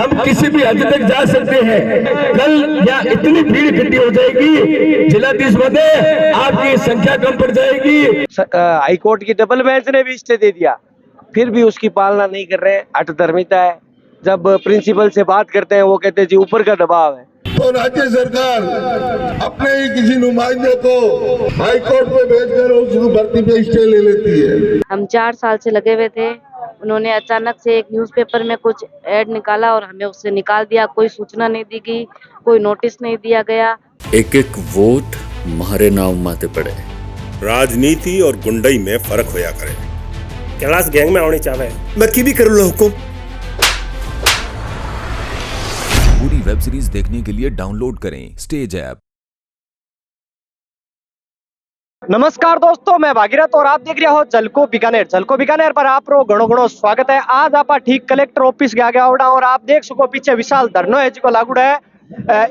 हम किसी भी हद तक जा सकते हैं। कल या इतनी भीड़ इकट्ठी हो जाएगी, जिलाधीश महोदय आपकी संख्या कम पड़ जाएगी। हाईकोर्ट की डबल बेंच ने भी स्टे दे दिया, फिर भी उसकी पालना नहीं कर रहे। हठधर्मिता है। जब प्रिंसिपल से बात करते हैं वो कहते हैं जी ऊपर का दबाव है। तो राज्य सरकार अपने ही किसी नुमाइंदे को हाईकोर्ट में भेजकर उस भर्ती पे स्टे ले लेती है। हम 4 साल से लगे हुए थे, उन्होंने अचानक से एक न्यूज़पेपर में कुछ ऐड निकाला और हमें उससे निकाल दिया। कोई सूचना नहीं दी गई, कोई नोटिस नहीं दिया गया। एक एक वोट मारे नाव माते पड़े। राजनीति और गुंडई में फर्क होया करे। कैलाश गैंग में आने चाहे मैं की भी करूँ लो हुकुम। पूरी वेब सीरीज देखने के लिए डाउनलोड करें स्टेज ऐप। नमस्कार दोस्तों, मैं भागीरथ और आप देख रहे हो झलको बीकानेर। झलको बीकानेर पर आप रो घणो घणो स्वागत है। आज आप ठीक कलेक्टर ऑफिस गया गया होड़ा और आप देख सको पीछे विशाल धरनो है जिको लागू है।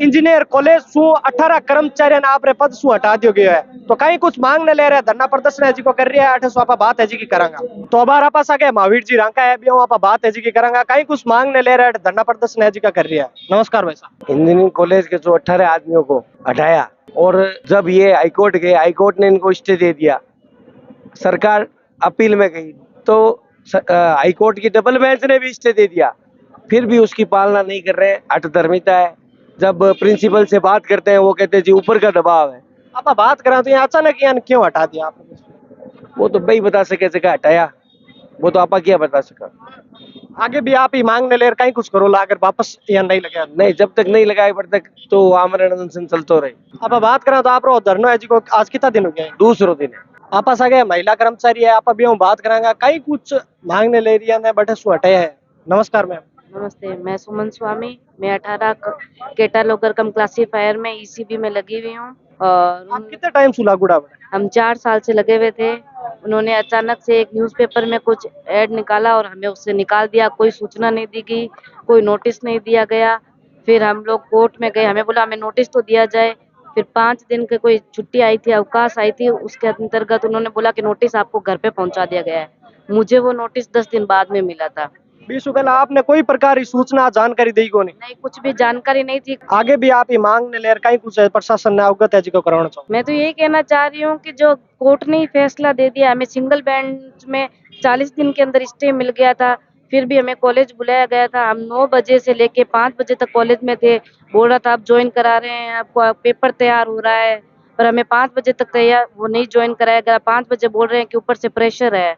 इंजीनियर कॉलेज सु 18 कर्मचारी ने आपरे पद सु हटा दियो गयो है। तो कहीं कुछ मांग ने ले रहे धरना प्रदर्शन है जिको कर रही है। 800 आपा बात है जी की करांगा। तो अबार आपा सागे महावीर जी रांका है भी आपा बात है जी की करांगा। कहीं कुछ मांग ने ले रहे धरना प्रदर्शन है जी का कर रही है। नमस्कार भाई साहब। इंजीनियरिंग कॉलेज के जो 18 आदमियों को हटाया और जब ये हाईकोर्ट गए, हाईकोर्ट ने इनको स्टे दे दिया। सरकार अपील में गई तो हाईकोर्ट की डबल बेंच ने भी स्टे दे दिया, फिर भी उसकी पालना नहीं कर रहे। हठधर्मिता है। जब प्रिंसिपल से बात करते हैं वो कहते हैं जी ऊपर का दबाव है। आप बात करें तो ये अचानक यहाँ क्यों हटा दिया आपने? वो तो भाई बता सके जगह हटाया, वो तो आपा क्या बता सका। आगे भी आप ही मांगने ले कहीं कुछ करो ला, अगर वापस यहाँ नहीं लगा नहीं, जब तक नहीं लगाए पर तक तो आमरण अनशन चलते रहे। आप बात करें तो आप धरनो है जी को आज कितना दिन हो गया? दूसरो दिन है। आपा सागे महिला कर्मचारी है, आप भी हम बात करांगा। कहीं कुछ मांगने ले रही है बटे सु हटाया है। नमस्कार मैम। नमस्ते, मैं सुमन स्वामी। मैं 18 कैटालॉगर कम क्लासीफायर में ईसीबी में लगी हुई हूँ। और आप कितने टाइम से लागू रहा? हम 4 साल से लगे हुए थे, उन्होंने अचानक से एक न्यूज़पेपर में कुछ ऐड निकाला और हमें उससे निकाल दिया। कोई सूचना नहीं दी गई, कोई नोटिस नहीं दिया गया। फिर हम लोग कोर्ट में गए, हमें बोला हमें नोटिस तो दिया जाए। फिर 5 दिन की कोई छुट्टी आई थी, अवकाश आई थी, उसके अंतर्गत उन्होंने बोला कि नोटिस आपको घर पे पहुंचा दिया गया है। मुझे वो नोटिस 10 दिन बाद में मिला था। 20 पहले आपने कोई प्रकार की सूचना जानकारी दी को नहीं, कुछ भी जानकारी नहीं थी। आगे भी आप ये मांगने ले कहीं कुछ प्रशासन ने अवगत है जी को कराना चाहो। मैं तो यही कहना चाह रही हूँ कि जो कोर्ट ने फैसला दे दिया, हमें सिंगल बेंच में 40 दिन के अंदर स्टे मिल गया था, फिर भी हमें कॉलेज बुलाया गया था। हम 9 बजे से लेके 5 बजे तक कॉलेज में थे। बोल रहा था आप ज्वाइन करा रहे हैं, आपको पेपर तैयार हो रहा है, पर हमें 5 बजे तक तैयार वो नहीं ज्वाइन कराया गया। 5 बजे बोल रहे हैं कि ऊपर से प्रेशर है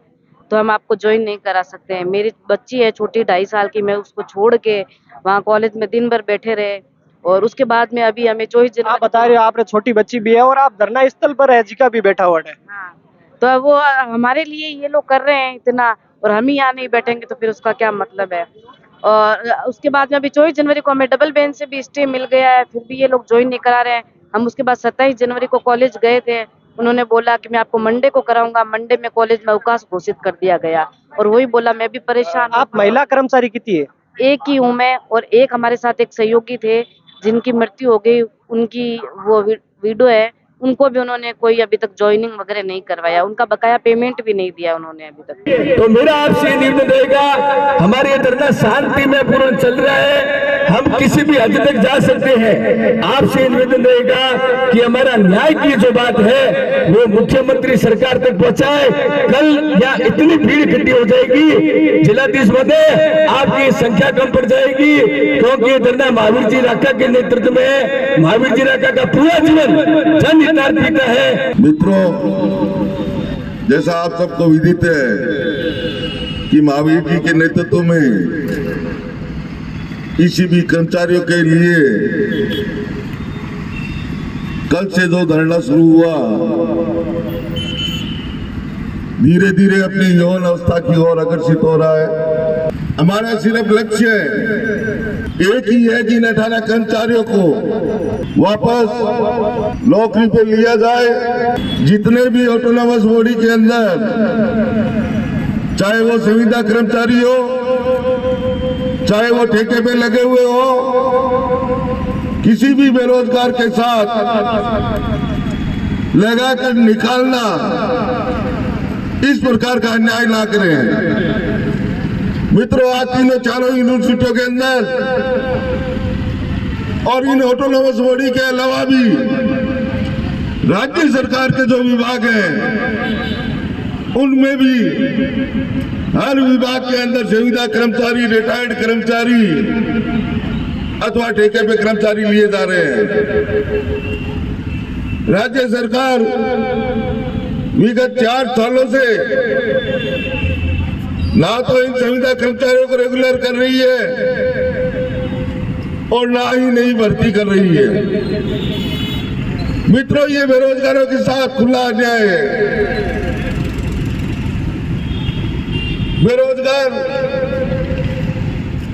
तो हम आपको ज्वाइन नहीं करा सकते हैं। मेरी बच्ची है छोटी 2.5 साल की, मैं उसको छोड़ के वहाँ कॉलेज में दिन भर बैठे रहे। और उसके बाद में अभी हमें 24 जनवरी आप बता रहे हो आपने छोटी बच्ची भी है और आप धरना स्थल पर है जिका भी बैठा हुआ है। हाँ, तो वो हमारे लिए ये लोग कर रहे हैं इतना और हम ही यहाँ नहीं बैठेंगे तो फिर उसका क्या मतलब है। और उसके बाद में अभी 24 जनवरी को हमें डबल बेंच से भी स्टे मिल गया है, फिर भी ये लोग ज्वाइन नहीं करा रहे हैं। हम उसके बाद 27 जनवरी को कॉलेज गए थे, उन्होंने बोला कि मैं आपको मंडे को कराऊंगा। मंडे में कॉलेज में अवकाश घोषित कर दिया गया और वही बोला मैं भी परेशान। आप महिला कर्मचारी कितनी है? एक ही हूँ मैं और एक हमारे साथ एक सहयोगी थे जिनकी मृत्यु हो गई, उनकी वो वीडियो है, उनको भी उन्होंने कोई अभी तक ज्वाइनिंग वगैरह नहीं करवाया, उनका बकाया पेमेंट भी नहीं दिया उन्होंने अभी तक। तो मेरा आपसे निवेदन रहेगा, हमारे ये धरना शांति में पूर्ण चल रहा है, हम किसी भी हद तक जा सकते हैं। आपसे निवेदन रहेगा कि हमारा न्याय की जो बात है वो मुख्यमंत्री सरकार तक पहुंचाए। कल या इतनी भीड़ इकट्ठी हो जाएगी, जिलाधीश महोदय आपकी संख्या कम पड़ जाएगी, क्योंकि ये धरना महावीर जी राका के नेतृत्व में है। महावीर जी राका का पूरा जीवन जन हितार्थ पीता है। मित्रों, जैसा आप सबको विदित है कि महावीर जी के नेतृत्व में ईसीबी कर्मचारियों के लिए कल से जो धरना शुरू हुआ, धीरे धीरे अपनी यौन अवस्था की ओर अग्रसित हो रहा है। हमारा सिर्फ लक्ष्य एक ही है कि इन 18 कर्मचारियों को वापस नौकरी पे लिया जाए। जितने भी ऑटोनोमस बॉडी के अंदर, चाहे वो संविदा कर्मचारी हो, चाहे वो ठेके पे लगे हुए हो, किसी भी बेरोजगार के साथ लगाकर निकालना, इस प्रकार का अन्याय ना करें। मित्रों, आज तीनों चारों यूनिवर्सिटियों के अंदर और इन ऑटोनोमस बॉडी के अलावा भी राज्य सरकार के जो विभाग हैं उनमें भी हर विभाग के अंदर संविदा कर्मचारी, रिटायर्ड कर्मचारी अथवा ठेके पे कर्मचारी लिए जा रहे हैं। राज्य सरकार विगत 4 सालों से ना तो इन संविदा कर्मचारियों को रेगुलर कर रही है और ना ही नई भर्ती कर रही है। मित्रों, ये बेरोजगारों के साथ खुला अन्याय है। बेरोजगार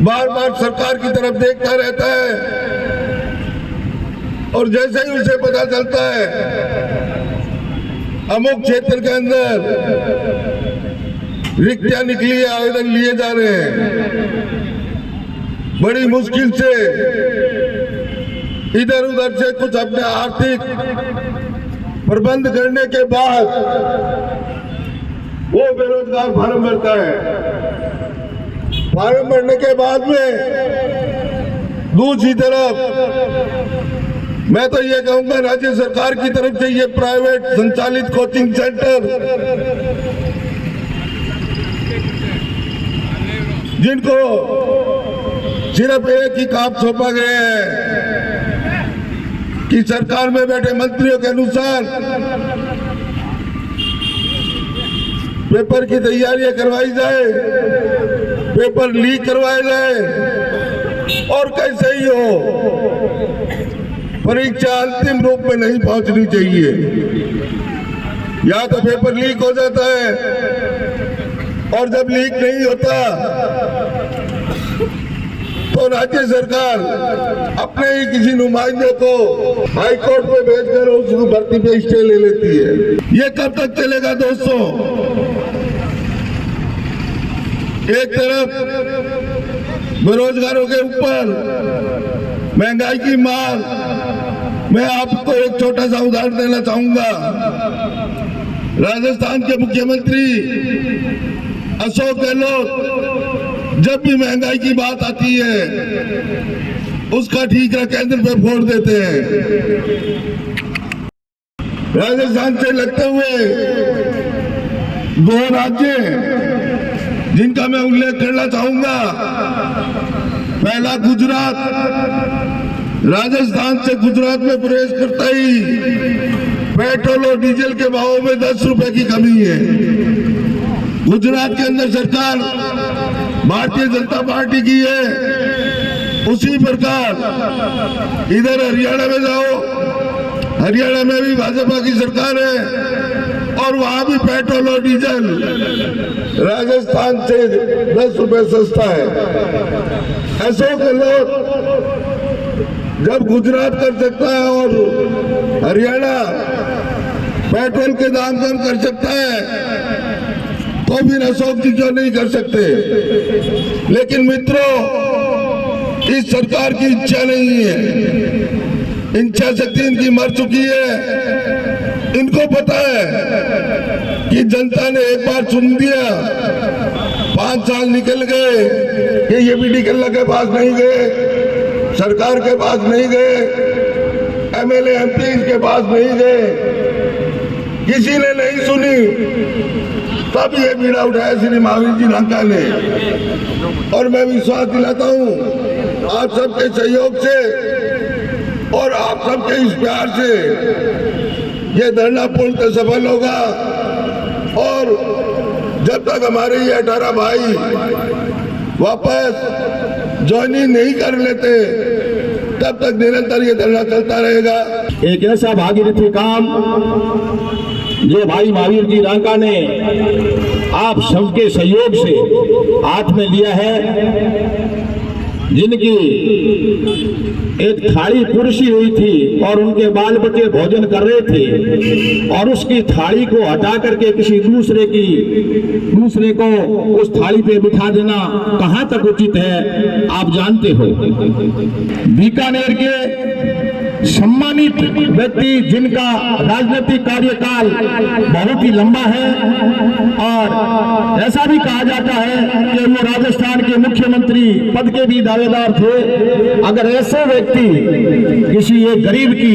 बार बार सरकार की तरफ देखता रहता है और जैसे ही उसे पता चलता है अमुक क्षेत्र के अंदर रिक्तियां निकली है, आवेदन लिए जा रहे हैं, बड़ी मुश्किल से इधर उधर से कुछ अपने आर्थिक प्रबंध करने के बाद वो बेरोजगार फार्म भरता है। फार्म भरने के बाद में दूसरी तरफ मैं तो ये कहूंगा राज्य सरकार की तरफ से ये प्राइवेट संचालित कोचिंग सेंटर जिनको सिर्फ एक ही काम सौंपा गया है कि सरकार में बैठे मंत्रियों के अनुसार पेपर की तैयारियां करवाई जाए, पेपर लीक करवाए जाए और कैसे ही हो परीक्षा अंतिम रूप में नहीं पहुंचनी चाहिए। या तो पेपर लीक हो जाता है और जब लीक नहीं होता तो राज्य सरकार अपने ही किसी नुमाइंदे को हाईकोर्ट में भेजकर उस भर्ती पे स्टे ले लेती है। ये कब तक चलेगा दोस्तों? एक तरफ बेरोजगारों के ऊपर महंगाई की मार, मैं आपको एक छोटा सा उदाहरण देना चाहूंगा। राजस्थान के मुख्यमंत्री अशोक गहलोत जब भी महंगाई की बात आती है उसका ठीकरा केंद्र पे फोड़ देते हैं। राजस्थान से लगते हुए 2 राज्य जिनका मैं उल्लेख करना चाहूंगा, पहला गुजरात। राजस्थान से गुजरात में प्रवेश करता ही पेट्रोल और डीजल के भावों में 10 रुपए की कमी है। गुजरात के अंदर सरकार भारतीय जनता पार्टी की है। उसी प्रकार इधर हरियाणा में जाओ, हरियाणा में भी भाजपा की सरकार है और वहां भी पेट्रोल और डीजल राजस्थान से 10 रुपए सस्ता है। अशोक गहलोत जब गुजरात कर सकता है और हरियाणा पेट्रोल के दाम कम कर सकता है तो फिर अशोक जी क्यों नहीं कर सकते? लेकिन मित्रों, इस सरकार की इच्छा नहीं है, इच्छा शक्ति इनकी मर चुकी है। इनको पता है कि जनता ने एक बार चुन दिया, 5 साल निकल गए कि ये मेडिकल के पास नहीं गए, सरकार के पास नहीं गए, एमएलए एमपी के पास नहीं गए, किसी ने नहीं सुनी। तब ये बीड़ा उठाया श्री महावीर जी रंका ने। और मैं विश्वास दिलाता हूँ आप सबके सहयोग से और आप सबके इस प्यार से ये धरना पूर्णतः सफल होगा। और जब तक हमारे ये 18 भाई वापस ज्वाइनिंग नहीं कर लेते तब तक निरंतर ये धरना चलता रहेगा। एक ऐसा भागीरथी काम जो भाई महावीर जी रांका ने आप सबके सहयोग से हाथ में लिया है, जिनकी एक थाली पुरसी हुई थी और उनके बाल बच्चे भोजन कर रहे थे और उसकी थाली को हटा करके किसी दूसरे को उस थाली पे बिठा देना कहां तक उचित है आप जानते हो। बीकानेर के सम्मानित व्यक्ति जिनका राजनीतिक कार्यकाल बहुत ही लंबा है और ऐसा भी कहा जाता है कि वो राजस्थान के मुख्यमंत्री पद के भी दावेदार थे। अगर ऐसे व्यक्ति किसी एक गरीब की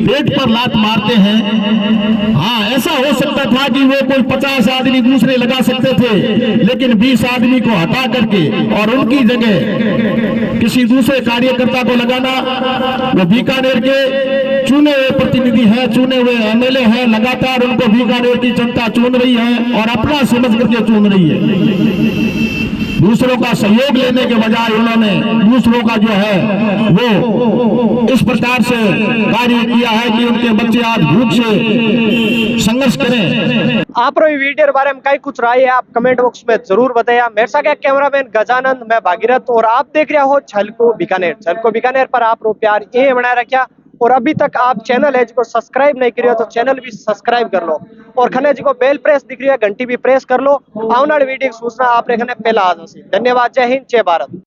पेट पर लात मारते हैं, हाँ ऐसा हो सकता था कि वो कोई 50 आदमी दूसरे लगा सकते थे, लेकिन 20 आदमी को हटा करके और उनकी जगह किसी दूसरे कार्यकर्ता को लगाना, वो बीकानेर के चुने हुए प्रतिनिधि हैं, चुने हुए एमएलए हैं, लगातार उनको बीकानेर की जनता चुन रही है और अपना समझ करके चुन रही है। दूसरों का सहयोग लेने के बजाय उन्होंने दूसरों का जो है वो इस प्रकार से कार्य किया है कि उनके बच्चे आज भूख से संघर्ष करें। आप ये वीडियो के बारे में कई कुछ राय है आप कमेंट बॉक्स में जरूर बताइए। मेरे साथ कैमरामैन गजानंद, मैं भागीरथ और आप देख रहे हो झलको बीकानेर। झलको बीकानेर पर आप रो प्यार ये बनाए रखा और अभी तक आप चैनल है जिसको सब्सक्राइब नहीं करियो तो चैनल भी सब्सक्राइब कर लो और खने जी को बेल प्रेस दिख रही है घंटी भी प्रेस कर लो। आने वाली वीडियो की सूचना आप रखने पहला आ जाए। धन्यवाद, जय हिंद, जय भारत।